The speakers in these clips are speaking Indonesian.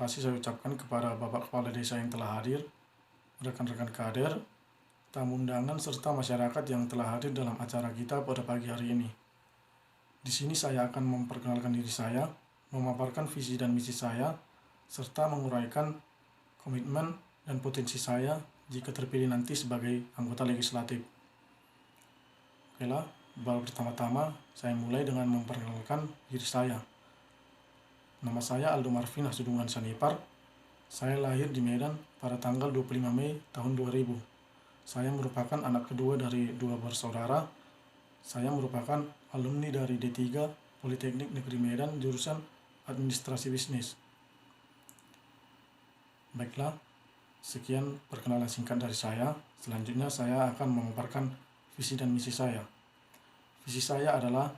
kasih saya ucapkan kepada Bapak Kepala Desa yang telah hadir, rekan-rekan kader, tamu undangan, serta masyarakat yang telah hadir dalam acara kita pada pagi hari ini. Di sini saya akan memperkenalkan diri saya, memaparkan visi dan misi saya, serta menguraikan komitmen dan potensi saya jika terpilih nanti sebagai anggota legislatif. Okelah, pertama-tama saya mulai dengan memperkenalkan diri saya. Nama saya Aldo Marvin Hasudungan Sanipar. Saya lahir di Medan pada tanggal 25 Mei tahun 2000. Saya merupakan anak kedua dari dua bersaudara. Saya merupakan alumni dari D3 Politeknik Negeri Medan jurusan Administrasi Bisnis. Baiklah, sekian perkenalan singkat dari saya. Selanjutnya saya akan memaparkan visi dan misi saya. Visi saya adalah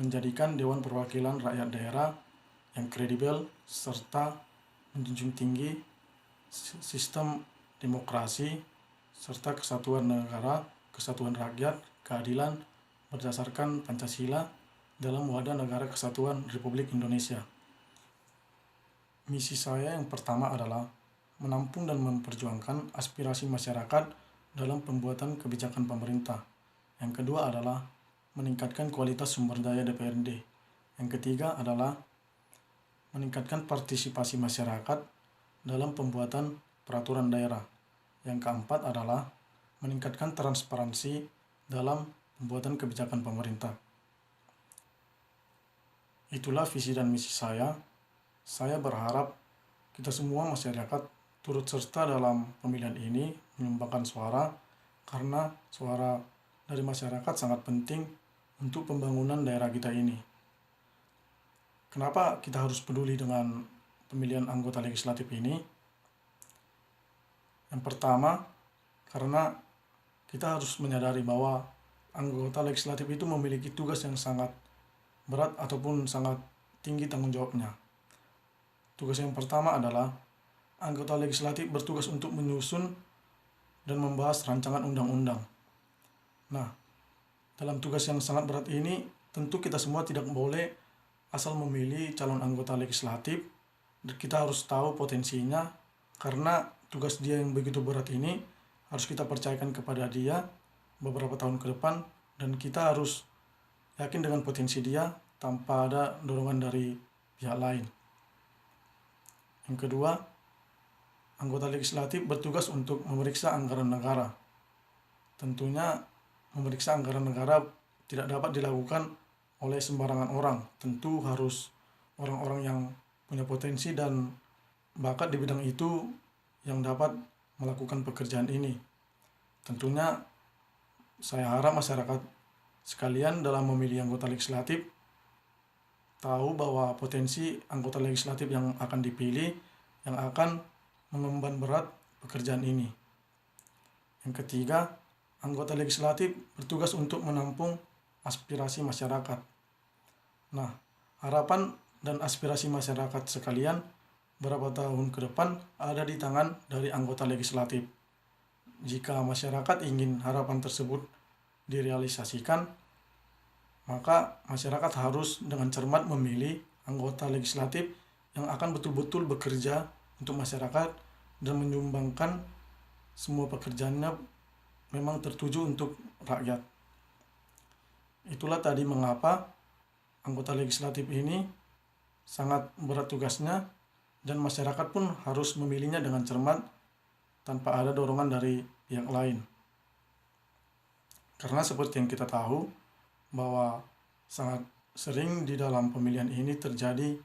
menjadikan Dewan Perwakilan Rakyat Daerah yang kredibel serta menjunjung tinggi sistem demokrasi serta kesatuan negara, kesatuan rakyat, keadilan berdasarkan Pancasila dalam wadah negara kesatuan Republik Indonesia. Misi saya yang pertama adalah menampung dan memperjuangkan aspirasi masyarakat dalam pembuatan kebijakan pemerintah. Yang kedua adalah meningkatkan kualitas sumber daya DPRD. Yang ketiga adalah meningkatkan partisipasi masyarakat dalam pembuatan peraturan daerah. Yang keempat adalah meningkatkan transparansi dalam pembuatan kebijakan pemerintah. Itulah visi dan misi saya. Saya berharap kita semua masyarakat turut serta dalam pemilihan ini, menyumbangkan suara, karena suara dari masyarakat sangat penting untuk pembangunan daerah kita ini. Kenapa kita harus peduli dengan pemilihan anggota legislatif ini? Yang pertama, karena kita harus menyadari bahwa anggota legislatif itu memiliki tugas yang sangat berat ataupun sangat tinggi tanggung jawabnya. Tugas yang pertama adalah anggota legislatif bertugas untuk menyusun dan membahas rancangan undang-undang. Nah, dalam tugas yang sangat berat ini, tentu kita semua tidak boleh asal memilih calon anggota legislatif. Kita harus tahu potensinya, karena tugas dia yang begitu berat ini harus kita percayakan kepada dia beberapa tahun ke depan, dan kita harus yakin dengan potensi dia tanpa ada dorongan dari pihak lain. Yang kedua, anggota legislatif bertugas untuk memeriksa anggaran negara. Tentunya memeriksa anggaran negara tidak dapat dilakukan oleh sembarangan orang. Tentu harus orang-orang yang punya potensi dan bakat di bidang itu yang dapat melakukan pekerjaan ini. Tentunya saya harap masyarakat sekalian dalam memilih anggota legislatif tahu bahwa potensi anggota legislatif yang akan dipilih yang akan mengemban berat pekerjaan ini. Yang ketiga, anggota legislatif bertugas untuk menampung aspirasi masyarakat. Nah, harapan dan aspirasi masyarakat sekalian beberapa tahun ke depan ada di tangan dari anggota legislatif. Jika masyarakat ingin harapan tersebut direalisasikan, maka masyarakat harus dengan cermat memilih anggota legislatif yang akan betul-betul bekerja untuk masyarakat dan menyumbangkan semua pekerjaannya memang tertuju untuk rakyat. Itulah tadi mengapa anggota legislatif ini sangat berat tugasnya, dan masyarakat pun harus memilihnya dengan cermat tanpa ada dorongan dari pihak lain. Karena seperti yang kita tahu bahwa sangat sering di dalam pemilihan ini terjadi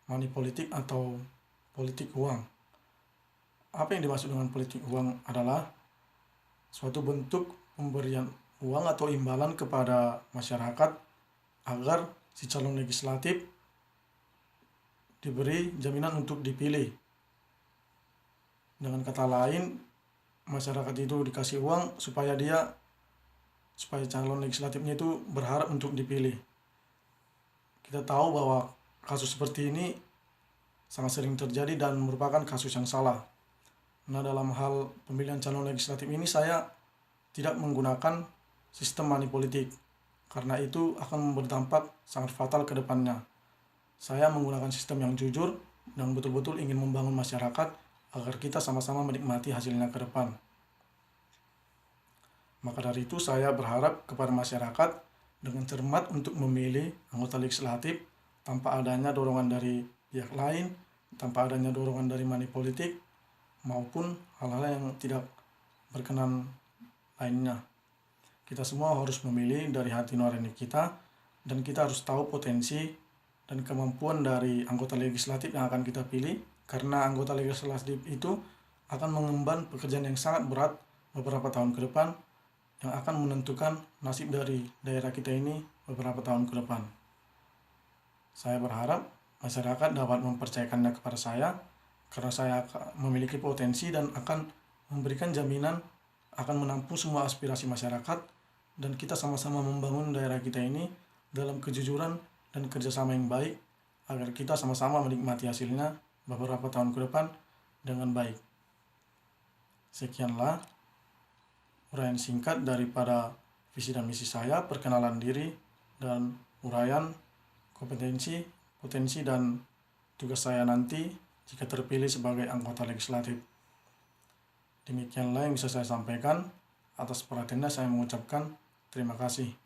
money politik atau politik uang. Apa yang dimaksud dengan politik uang adalah suatu bentuk pemberian uang atau imbalan kepada masyarakat agar si calon legislatif diberi jaminan untuk dipilih. Dengan kata lain, masyarakat itu dikasih uang supaya calon legislatifnya itu berharap untuk dipilih. Kita tahu bahwa kasus seperti ini sangat sering terjadi dan merupakan kasus yang salah. Nah, dalam hal pemilihan calon legislatif ini saya tidak menggunakan sistem money politik, karena itu akan berdampak sangat fatal ke depannya. Saya menggunakan sistem yang jujur, dan betul-betul ingin membangun masyarakat agar kita sama-sama menikmati hasilnya ke depan. Maka dari itu saya berharap kepada masyarakat dengan cermat untuk memilih anggota legislatif tanpa adanya dorongan dari pihak lain, tanpa adanya dorongan dari money politik, maupun hal-hal yang tidak berkenan lainnya. Kita semua harus memilih dari hati nurani kita, dan kita harus tahu potensi dan kemampuan dari anggota legislatif yang akan kita pilih, karena anggota legislatif itu akan mengemban pekerjaan yang sangat berat beberapa tahun ke depan, yang akan menentukan nasib dari daerah kita ini beberapa tahun ke depan. Saya berharap masyarakat dapat mempercayakannya kepada saya, karena saya memiliki potensi dan akan memberikan jaminan akan menampung semua aspirasi masyarakat, dan kita sama-sama membangun daerah kita ini dalam kejujuran dan kerjasama yang baik, agar kita sama-sama menikmati hasilnya beberapa tahun ke depan dengan baik. Sekianlah uraian singkat daripada visi dan misi saya, perkenalan diri, dan uraian kompetensi, potensi, dan tugas saya nanti jika terpilih sebagai anggota legislatif. Demikianlah yang bisa saya sampaikan. Atas perhatiannya saya mengucapkan terima kasih.